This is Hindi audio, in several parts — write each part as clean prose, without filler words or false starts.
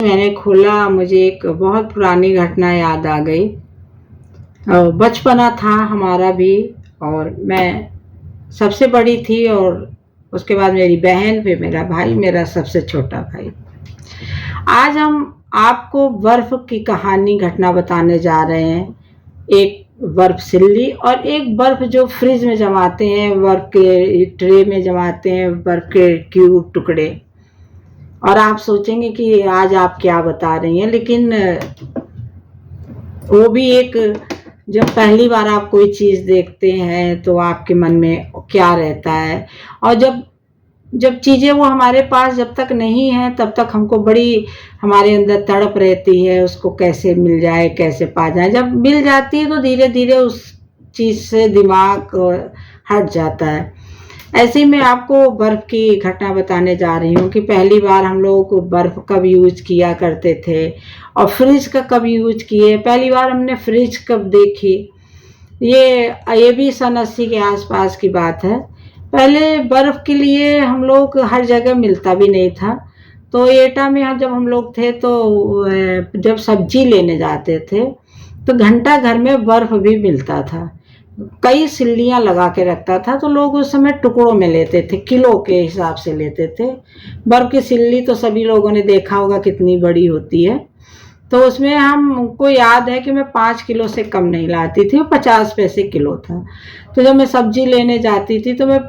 मैंने खोला, मुझे एक बहुत पुरानी घटना याद आ गई। बचपना था हमारा भी, और मैं सबसे बड़ी थी, और उसके बाद मेरी बहन, फिर मेरा भाई, मेरा सबसे छोटा भाई। आज हम आपको बर्फ की कहानी घटना बताने जा रहे हैं। एक बर्फ सिल्ली और एक बर्फ जो फ्रिज में जमाते हैं, बर्फ के ट्रे में जमाते हैं, बर्फ के क्यूब टुकड़े। और आप सोचेंगे कि आज आप क्या बता रही हैं, लेकिन वो भी एक, जब पहली बार आप कोई चीज़ देखते हैं तो आपके मन में क्या रहता है, और जब जब चीज़ें वो हमारे पास जब तक नहीं है तब तक हमको बड़ी हमारे अंदर तड़प रहती है, उसको कैसे मिल जाए, कैसे पा जाए। जब मिल जाती है तो धीरे धीरे उस चीज़ से दिमाग हट जाता है। ऐसे ही मैं आपको बर्फ़ की घटना बताने जा रही हूँ कि पहली बार हम लोग बर्फ़ कब यूज किया करते थे और फ्रिज का कब यूज किए। पहली बार हमने फ्रिज कब देखी, ये भी सन 80 के आसपास की बात है। पहले बर्फ़ के लिए हम लोग हर जगह मिलता भी नहीं था। तो एटा में जब हम लोग थे तो जब सब्जी लेने जाते थे तो घंटा घर में बर्फ़ भी मिलता था। कई सिल्लियाँ लगा के रखता था, तो लोग उस समय टुकड़ों में लेते थे, किलो के हिसाब से लेते थे। बर्फ़ की सिल्ली तो सभी लोगों ने देखा होगा कितनी बड़ी होती है। तो उसमें हमको याद है कि मैं 5 किलो से कम नहीं लाती थी, 50 पैसे किलो था। तो जब मैं सब्जी लेने जाती थी तो मैं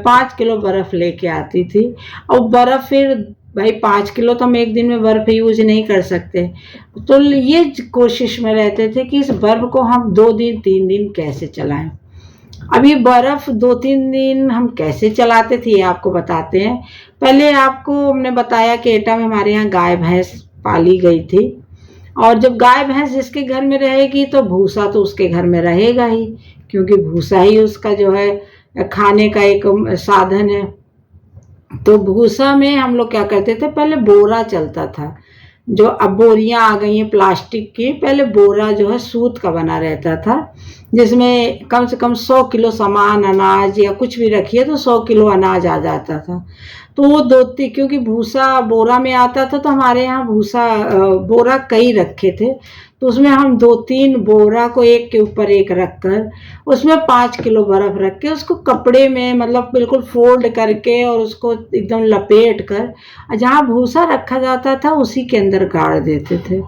5 किलो बर्फ़ लेके आती थी। और बर्फ़ फिर भाई 5 किलो तो हम एक दिन में बर्फ़ यूज नहीं कर सकते। तो ये कोशिश में रहते थे कि इस बर्फ़ को हम 2 दिन 3 दिन कैसे चलाएं। अब ये बर्फ़ 2-3 दिन हम कैसे चलाते थे ये आपको बताते हैं। पहले आपको हमने बताया कि एटा में हमारे यहाँ गाय भैंस पाली गई थी, और जब गाय भैंस जिसके घर में रहेगी तो भूसा तो उसके घर में रहेगा ही, क्योंकि भूसा ही उसका जो है खाने का एक साधन है। तो भूसा में हम लोग क्या करते थे, पहले बोरा चलता था, जो अब बोरियां आ गई हैं प्लास्टिक की। पहले बोरा जो है सूत का बना रहता था, जिसमें कम से कम 100 किलो सामान, अनाज या कुछ भी रखिए तो 100 किलो अनाज आ जाता था। तो वो क्योंकि भूसा बोरा में आता था, तो हमारे यहाँ भूसा बोरा कई रखे थे, तो उसमें हम 2-3 बोरा को एक के ऊपर एक रख कर उसमें 5 किलो बर्फ़ रख के उसको कपड़े में मतलब बिल्कुल फोल्ड करके और उसको एकदम लपेट कर जहाँ भूसा रखा जाता था उसी के अंदर गाड़ देते थे।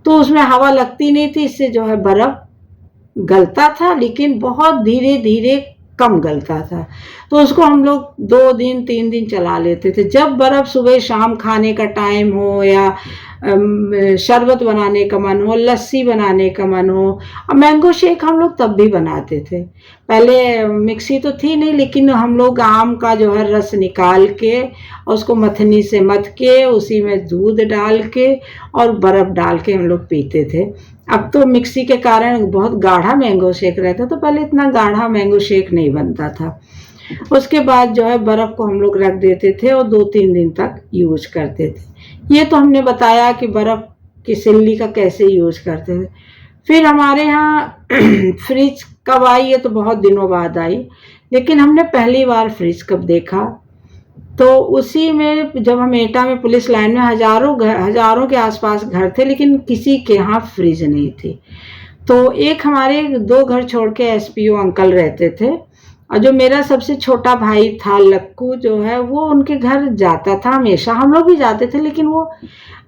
तो उसमें हवा लगती नहीं थी, इससे जो है बर्फ़ गलता था, लेकिन बहुत धीरे धीरे कम गलता था। तो उसको हम लोग 2 दिन 3 दिन चला लेते थे। जब बर्फ़ सुबह शाम खाने का टाइम हो, या शरबत बनाने का मन हो, लस्सी बनाने का मन हो, और मैंगो शेक हम लोग तब भी बनाते थे। पहले मिक्सी तो थी नहीं, लेकिन हम लोग आम का जो है रस निकाल के और उसको मथनी से मथ के उसी में दूध डाल के और बर्फ़ डाल के हम लोग पीते थे। अब तो मिक्सी के कारण बहुत गाढ़ा मैंगो शेक रहता, तो पहले इतना गाढ़ा मैंगो शेक नहीं बनता था। उसके बाद जो है बर्फ़ को हम लोग रख देते थे और 2-3 दिन तक यूज करते थे। ये तो हमने बताया कि बर्फ़ की सिल्ली का कैसे यूज करते थे। फिर हमारे यहाँ फ्रिज कब आई, ये तो बहुत दिनों बाद आई, लेकिन हमने पहली बार फ्रिज कब देखा, तो उसी में जब हम एटा में पुलिस लाइन में हजारों के आसपास घर थे, लेकिन किसी के यहाँ फ्रिज नहीं थी। तो एक हमारे 2 घर छोड़ के एसपीओ अंकल रहते थे, और जो मेरा सबसे छोटा भाई था लक्कू जो है, वो उनके घर जाता था हमेशा। हम लोग भी जाते थे, लेकिन वो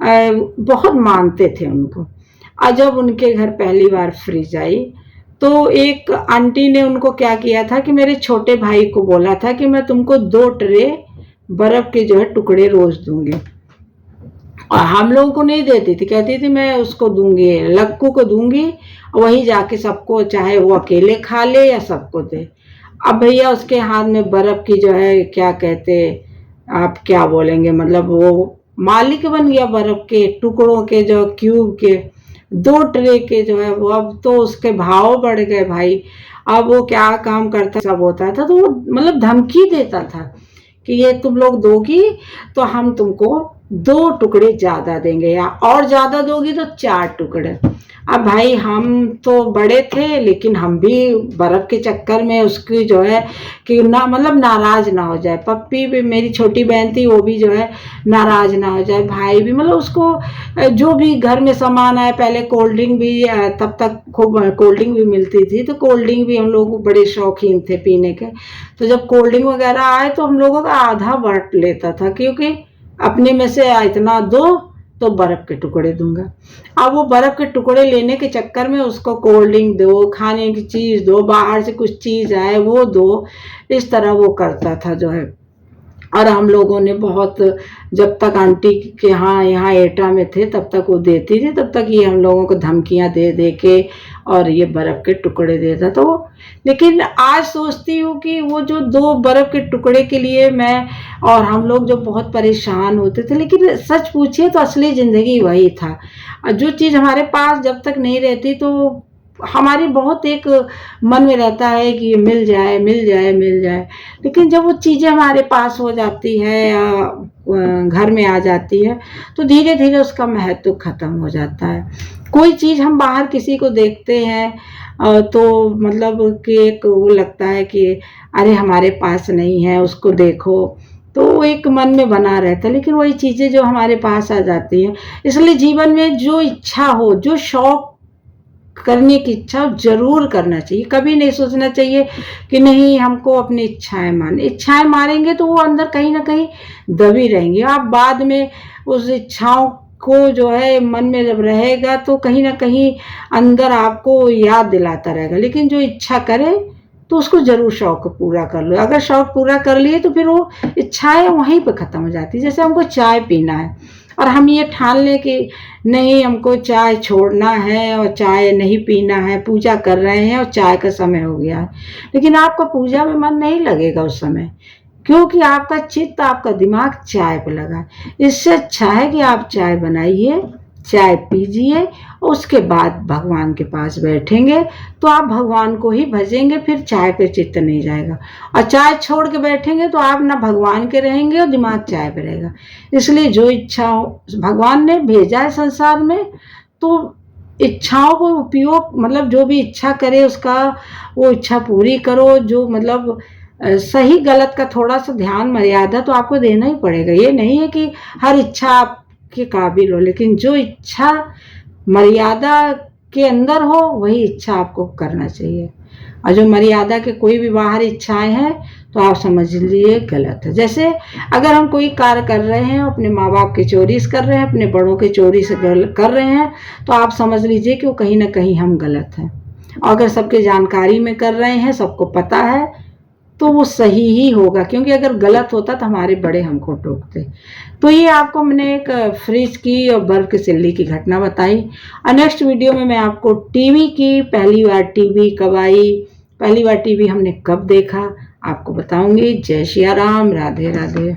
बहुत मानते थे उनको। और जब उनके घर पहली बार फ्रिज आई तो एक आंटी ने उनको क्या किया था कि मेरे छोटे भाई को बोला था कि मैं तुमको 2 ट्रे बर्फ़ के जो है टुकड़े रोज दूंगी। और हम लोगों को नहीं देती थी, कहती थी मैं उसको दूंगी, लक्कू को दूंगी, वही जाके सबको, चाहे वो अकेले खा ले या सबको दे। अब भैया उसके हाथ में बर्फ़ की जो है क्या कहते, आप क्या बोलेंगे, मतलब वो मालिक बन गया बर्फ़ के टुकड़ों के, जो क्यूब के 2 ट्रे के जो है वो। अब तो उसके भाव बढ़ गए भाई। अब वो क्या काम करता सब होता था, तो वो मतलब धमकी देता था कि ये तुम लोग दोगी तो हम तुमको 2 टुकड़े ज्यादा देंगे, या और ज्यादा दोगी तो 4 टुकड़े। अब भाई हम तो बड़े थे, लेकिन हम भी बर्फ के चक्कर में उसकी जो है कि ना मतलब नाराज ना हो जाए। पप्पी भी, मेरी छोटी बहन थी, वो भी जो है नाराज ना हो जाए। भाई भी मतलब उसको जो भी घर में सामान आए, पहले कोल्ड ड्रिंक भी तब तक खूब कोल्ड ड्रिंक भी मिलती थी, तो कोल्ड ड्रिंक भी हम लोग बड़े शौकीन थे पीने के। तो जब कोल्ड ड्रिंक वगैरह आए तो हम लोगों का आधा बांट लेता था, क्योंकि अपने में से इतना दो तो बर्फ के टुकड़े दूंगा। अब वो बर्फ के टुकड़े लेने के चक्कर में उसको कोल्ड ड्रिंक दो, खाने की चीज दो, बाहर से कुछ चीज आए वो दो, इस तरह वो करता था जो है। और हम लोगों ने बहुत, जब तक आंटी के यहाँ एटा में थे तब तक वो देती थी, तब तक ये हम लोगों को धमकियां दे दे के और ये बर्फ के टुकड़े देता तो वो। लेकिन आज सोचती हूँ कि वो जो 2 बर्फ के टुकड़े के लिए मैं और हम लोग जो बहुत परेशान होते थे, लेकिन सच पूछिए तो असली जिंदगी वही था। जो चीज़ हमारे पास जब तक नहीं रहती तो हमारी बहुत एक मन में रहता है कि ये मिल जाए मिल जाए मिल जाए, लेकिन जब वो चीज़ें हमारे पास हो जाती है या घर में आ जाती है तो धीरे धीरे उसका महत्व खत्म हो जाता है। कोई चीज़ हम बाहर किसी को देखते हैं तो मतलब कि एक वो लगता है कि अरे हमारे पास नहीं है, उसको देखो, तो वो एक मन में बना रहता है। लेकिन वही चीज़ें जो हमारे पास आ जाती हैं, इसलिए जीवन में जो इच्छा हो, जो शौक करने की इच्छा जरूर करना चाहिए। कभी नहीं सोचना चाहिए कि नहीं हमको अपनी इच्छाएं मारेंगे तो वो अंदर कहीं ना कहीं दबी रहेंगी। आप बाद में उस इच्छाओं को जो है मन में जब रहेगा तो कहीं ना कहीं अंदर आपको याद दिलाता रहेगा। लेकिन जो इच्छा करे तो उसको जरूर शौक पूरा कर लो। अगर शौक पूरा कर लिए तो फिर वो इच्छाएं वहीं पर खत्म हो जाती है। जैसे हमको चाय पीना है और हम ये ठान लें कि नहीं हमको चाय छोड़ना है और चाय नहीं पीना है, पूजा कर रहे हैं और चाय का समय हो गया है, लेकिन आपका पूजा में मन नहीं लगेगा उस समय, क्योंकि आपका चित्त, आपका दिमाग चाय पे लगा है। इससे अच्छा है कि आप चाय बनाइए, चाय पीजिए, उसके बाद भगवान के पास बैठेंगे तो आप भगवान को ही भजेंगे, फिर चाय पे चित्त नहीं जाएगा। और चाय छोड़ के बैठेंगे तो आप ना भगवान के रहेंगे और दिमाग चाय पे रहेगा। इसलिए जो इच्छा भगवान ने भेजा है संसार में, तो इच्छाओं को उपयोग, मतलब जो भी इच्छा करे उसका वो इच्छा पूरी करो। जो मतलब सही गलत का थोड़ा सा ध्यान, मर्यादा तो आपको देना ही पड़ेगा। ये नहीं है कि हर इच्छा आपके काबिल हो, लेकिन जो इच्छा मर्यादा के अंदर हो वही इच्छा आपको करना चाहिए। और जो मर्यादा के कोई भी बाहर इच्छाएं हैं तो आप समझ लीजिए गलत है। जैसे अगर हम कोई कार्य कर रहे हैं, अपने माँ बाप की चोरी कर रहे हैं, अपने बड़ों की चोरी से कर रहे हैं, तो आप समझ लीजिए कि वो कहीं ना कहीं हम गलत हैं। और अगर सबके जानकारी में कर रहे हैं, सबको पता है, तो वो सही ही होगा, क्योंकि अगर गलत होता तो हमारे बड़े हमको टोकते। तो ये आपको मैंने एक फ्रिज की और बर्फ की सिल्ली की घटना बताई। और नेक्स्ट वीडियो में मैं आपको टीवी की, पहली बार टीवी कब आई, पहली बार टीवी हमने कब देखा, आपको बताऊंगी। जय सिया राम, राधे राधे।